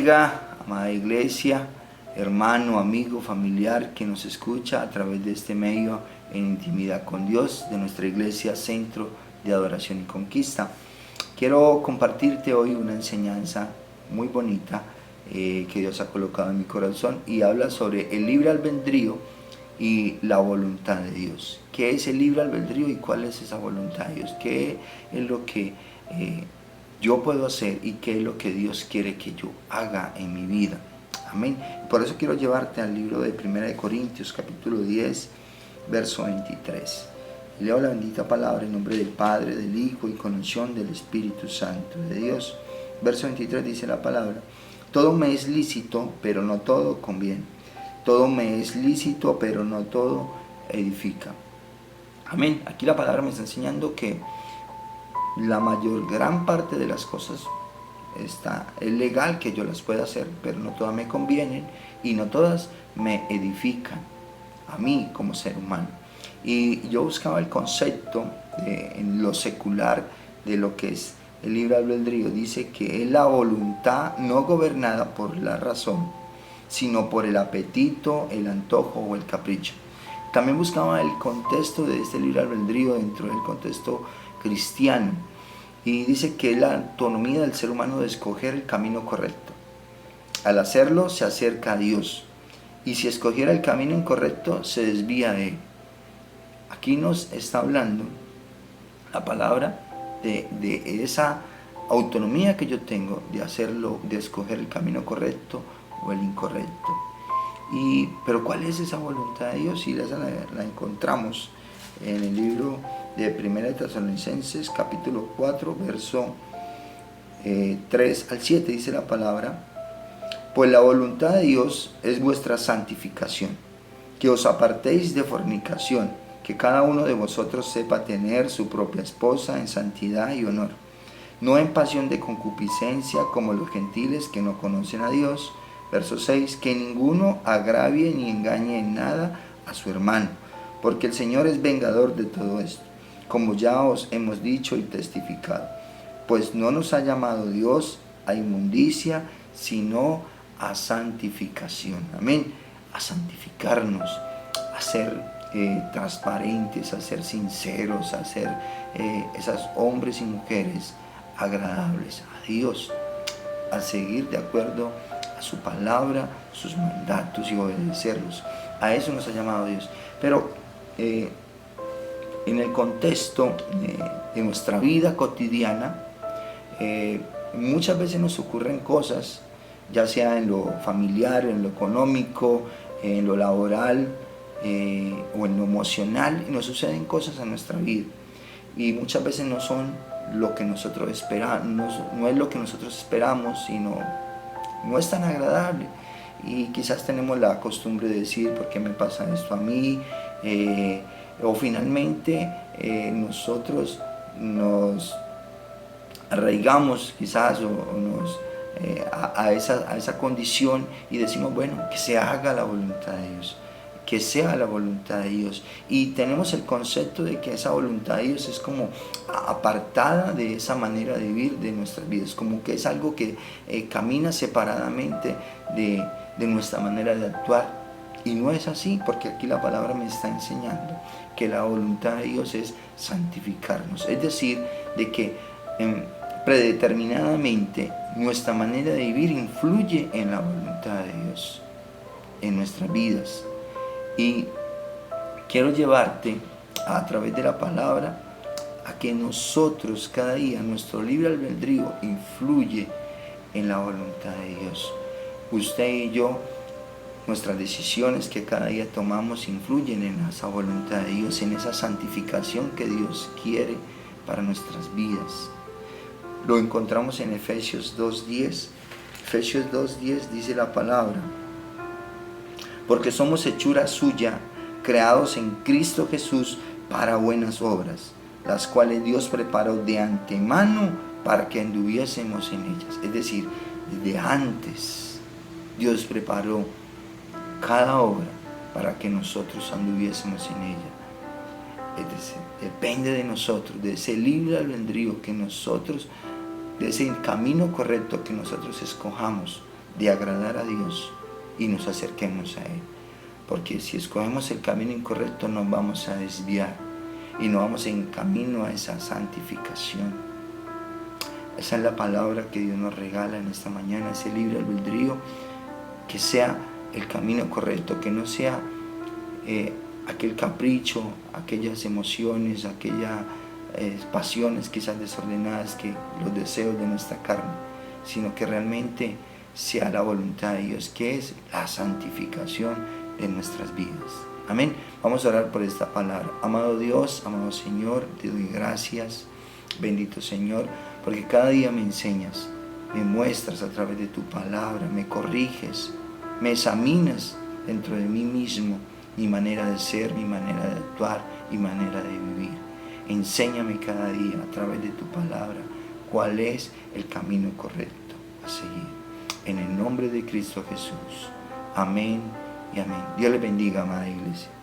bendiga, amada iglesia, hermano, amigo, familiar que nos escucha a través de este medio en intimidad con Dios de nuestra iglesia Centro de Adoración y Conquista. Quiero compartirte hoy una enseñanza muy bonita que Dios ha colocado en mi corazón y habla sobre el libre albedrío y la voluntad de Dios. ¿Qué es el libre albedrío y cuál es esa voluntad de Dios? ¿Qué es lo que yo puedo hacer y qué es lo que Dios quiere que yo haga en mi vida? Amén. Por eso quiero llevarte al libro de 1 Corintios, capítulo 10, verso 23. Leo la bendita palabra en nombre del Padre, del Hijo y con unción del Espíritu Santo de Dios. Verso 23 dice la palabra: todo me es lícito, pero no todo conviene. Todo me es lícito, pero no todo edifica. Amén. Aquí la palabra me está enseñando que la gran parte de las cosas es legal que yo las pueda hacer, pero no todas me convienen y no todas me edifican a mí como ser humano. Y yo buscaba el concepto en lo secular de lo que es el libre albedrío. Dice que es la voluntad no gobernada por la razón, sino por el apetito, el antojo o el capricho. También buscaba el contexto de este libre albedrío dentro del contexto cristiano. Y dice que es la autonomía del ser humano de escoger el camino correcto. Al hacerlo se acerca a Dios. Y si escogiera el camino incorrecto, se desvía de él. Aquí nos está hablando la palabra de esa autonomía que yo tengo de hacerlo, de escoger el camino correcto o el incorrecto. Pero ¿cuál es esa voluntad de Dios? Y esa la encontramos en el libro de 1 Tesalonicenses, capítulo 4, verso 3 al 7, dice la palabra: pues la voluntad de Dios es vuestra santificación, que os apartéis de fornicación, que cada uno de vosotros sepa tener su propia esposa en santidad y honor, no en pasión de concupiscencia como los gentiles que no conocen a Dios. Verso 6, que ninguno agravie ni engañe en nada a su hermano, porque el Señor es vengador de todo esto, como ya os hemos dicho y testificado. Pues no nos ha llamado Dios a inmundicia, sino a santificación. Amén. A santificarnos, a ser transparentes, a ser sinceros, a ser esos hombres y mujeres agradables a Dios, a seguir de acuerdo a su palabra, sus mandatos y obedecerlos. A eso nos ha llamado Dios. Pero en el contexto de nuestra vida cotidiana, muchas veces nos ocurren cosas, ya sea en lo familiar, en lo económico, en lo laboral o en lo emocional, y nos suceden cosas en nuestra vida. Y muchas veces no son lo que nosotros esperamos, no es lo que nosotros esperamos, sino no es tan agradable. Y quizás tenemos la costumbre de decir: ¿por qué me pasa esto a mí? O finalmente nosotros nos arraigamos quizás a esa condición y decimos: bueno, que se haga la voluntad de Dios, que sea la voluntad de Dios. Y tenemos el concepto de que esa voluntad de Dios es como apartada de esa manera de vivir de nuestras vidas, como que es algo que camina separadamente de nuestra manera de actuar. Y no es así, porque aquí la palabra me está enseñando que la voluntad de Dios es santificarnos, es decir, de que predeterminadamente nuestra manera de vivir influye en la voluntad de Dios, en nuestras vidas. Y quiero llevarte a través de la palabra a que nosotros cada día, nuestro libre albedrío influye en la voluntad de Dios. Usted y yo, nuestras decisiones que cada día tomamos influyen en esa voluntad de Dios, en esa santificación que Dios quiere para nuestras vidas. Lo encontramos en Efesios 2:10. Efesios 2:10 dice la palabra: porque somos hechura suya, creados en Cristo Jesús para buenas obras, las cuales Dios preparó de antemano para que anduviésemos en ellas. Es decir, desde antes Dios preparó cada obra para que nosotros anduviésemos en ella. Es decir, depende de nosotros, de ese libre albedrío que nosotros, de ese camino correcto que nosotros escojamos, de agradar a Dios y nos acerquemos a Él. Porque si escogemos el camino incorrecto nos vamos a desviar y no vamos en camino a esa santificación. Esa es la palabra que Dios nos regala en esta mañana, ese libre albedrío, que sea el camino correcto, que no sea aquel capricho, aquellas emociones, aquellas pasiones quizás desordenadas, que los deseos de nuestra carne, sino que realmente sea la voluntad de Dios, que es la santificación de nuestras vidas. Amén. Vamos a orar por esta palabra. Amado Dios, amado Señor, te doy gracias, bendito Señor, porque cada día me enseñas, me muestras a través de tu palabra, me corriges, me examinas dentro de mí mismo, mi manera de ser, mi manera de actuar y manera de vivir. Enséñame cada día a través de tu palabra cuál es el camino correcto a seguir. En el nombre de Cristo Jesús. Amén y amén. Dios les bendiga, amada iglesia.